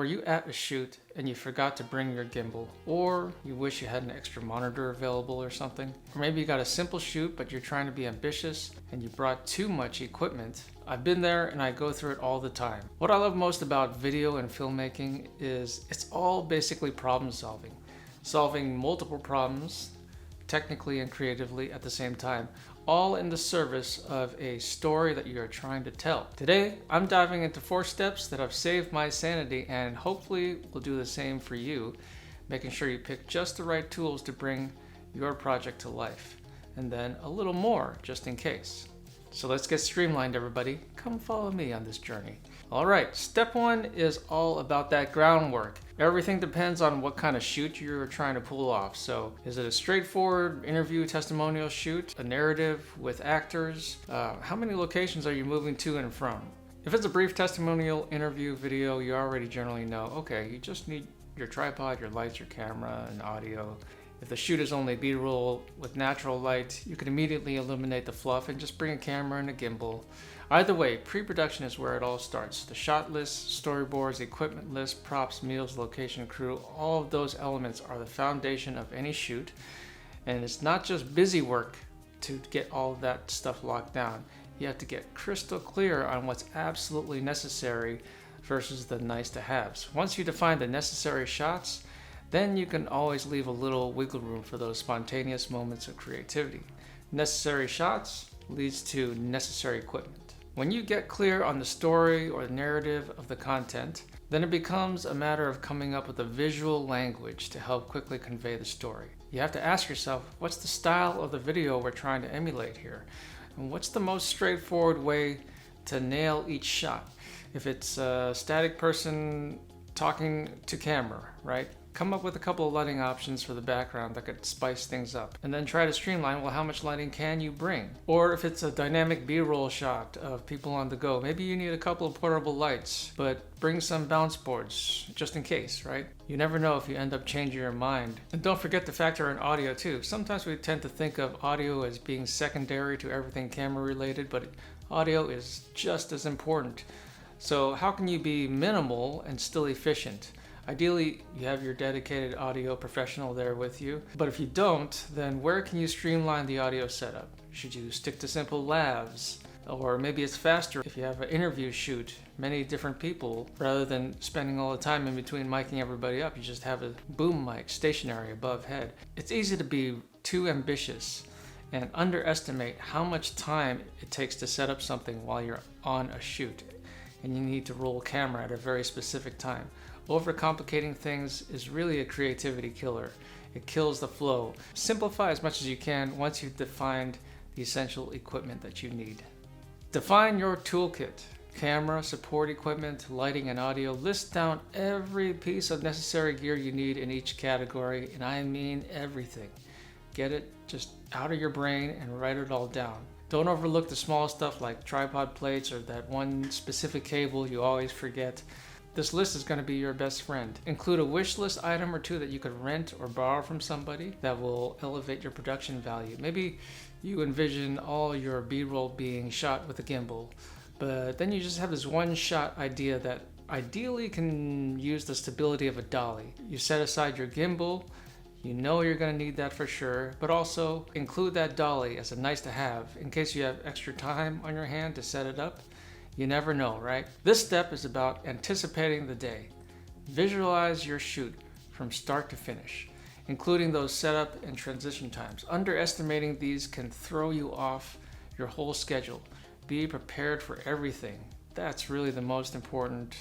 were you at a shoot and you forgot to bring your gimbal? Or you wish you had an extra monitor available or something? Or maybe you got a simple shoot but you're trying to be ambitious and you brought too much equipment. I've been there and I go through it all the time. What I love most about video and filmmaking is it's all basically problem solving. Solving multiple problems technically and creatively at the same time, all in the service of a story that you are trying to tell. Today, I'm diving into 4 steps that have saved my sanity and hopefully will do the same for you, making sure you pick just the right tools to bring your project to life, and then a little more just in case. So let's get streamlined, everybody. Come follow me on this journey. All right, step 1 is all about that groundwork. Everything depends on what kind of shoot you're trying to pull off. So is it a straightforward interview testimonial shoot, a narrative with actors? How many locations are you moving to and from? If it's a brief testimonial interview video, you already generally know, okay, you just need your tripod, your lights, your camera, and audio. If the shoot is only B-roll with natural light, you can immediately eliminate the fluff and just bring a camera and a gimbal. Either way, pre-production is where it all starts. The shot list, storyboards, equipment list, props, meals, location, crew, all of those elements are the foundation of any shoot. And it's not just busy work to get all of that stuff locked down. You have to get crystal clear on what's absolutely necessary versus the nice to haves. Once you define the necessary shots, then you can always leave a little wiggle room for those spontaneous moments of creativity. Necessary shots leads to necessary equipment. When you get clear on the story or the narrative of the content, then it becomes a matter of coming up with a visual language to help quickly convey the story. You have to ask yourself, what's the style of the video we're trying to emulate here? And what's the most straightforward way to nail each shot? If it's a static person talking to camera, right? Come up with a couple of lighting options for the background that could spice things up. And then try to streamline, well, how much lighting can you bring? Or if it's a dynamic B-roll shot of people on the go, maybe you need a couple of portable lights, but bring some bounce boards just in case, right? You never know if you end up changing your mind. And don't forget to factor in audio too. Sometimes we tend to think of audio as being secondary to everything camera related, but audio is just as important. So how can you be minimal and still efficient? Ideally, you have your dedicated audio professional there with you, but if you don't, then where can you streamline the audio setup? Should you stick to simple lavs? Or maybe it's faster if you have an interview shoot, many different people, rather than spending all the time in between miking everybody up, you just have a boom mic stationary above head. It's easy to be too ambitious and underestimate how much time it takes to set up something while you're on a shoot, and you need to roll camera at a very specific time. Overcomplicating things is really a creativity killer. It kills the flow. Simplify as much as you can once you've defined the essential equipment that you need. Define your toolkit. Camera, support equipment, lighting, and audio. List down every piece of necessary gear you need in each category, and I mean everything. Get it just out of your brain and write it all down. Don't overlook the small stuff like tripod plates or that one specific cable you always forget. This list is going to be your best friend. Include a wish list item or 2 that you could rent or borrow from somebody that will elevate your production value. Maybe you envision all your B-roll being shot with a gimbal, but then you just have this one shot idea that ideally can use the stability of a dolly. You set aside your gimbal, you know you're going to need that for sure, but also include that dolly as a nice to have in case you have extra time on your hand to set it up. You never know, right? This step is about anticipating the day. Visualize your shoot from start to finish, including those setup and transition times. Underestimating these can throw you off your whole schedule. Be prepared for everything. That's really the most important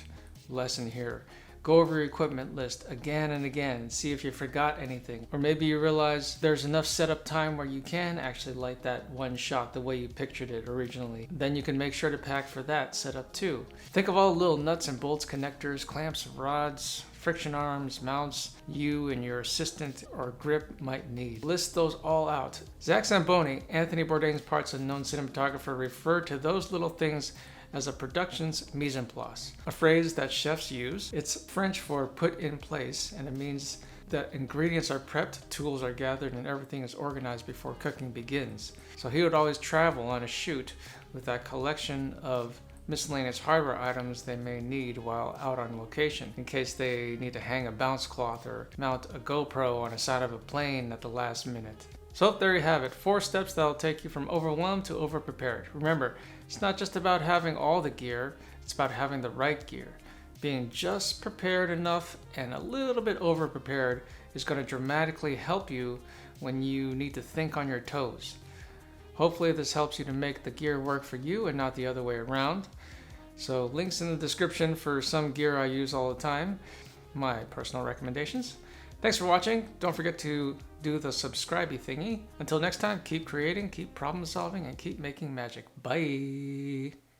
lesson here. Go over your equipment list again and again and see if you forgot anything. Or maybe you realize there's enough setup time where you can actually light that one shot the way you pictured it originally. Then you can make sure to pack for that setup too. Think of all the little nuts and bolts, connectors, clamps, rods, friction arms, mounts you and your assistant or grip might need. List those all out. Zach Zamboni, Anthony Bourdain's Parts Unknown cinematographer, referred to those little things as a production's mise en place, a phrase that chefs use. It's French for put in place, and it means that ingredients are prepped, tools are gathered, and everything is organized before cooking begins. So he would always travel on a shoot with that collection of miscellaneous hardware items they may need while out on location, in case they need to hang a bounce cloth or mount a GoPro on the side of a plane at the last minute. So there you have it, 4 steps that'll take you from overwhelmed to over-prepared. Remember, it's not just about having all the gear, it's about having the right gear. Being just prepared enough and a little bit over-prepared is going to dramatically help you when you need to think on your toes. Hopefully this helps you to make the gear work for you and not the other way around. So links in the description for some gear I use all the time, my personal recommendations. Thanks for watching. Don't forget to do the subscribe-y thingy. Until next time, keep creating, keep problem solving, and keep making magic. Bye!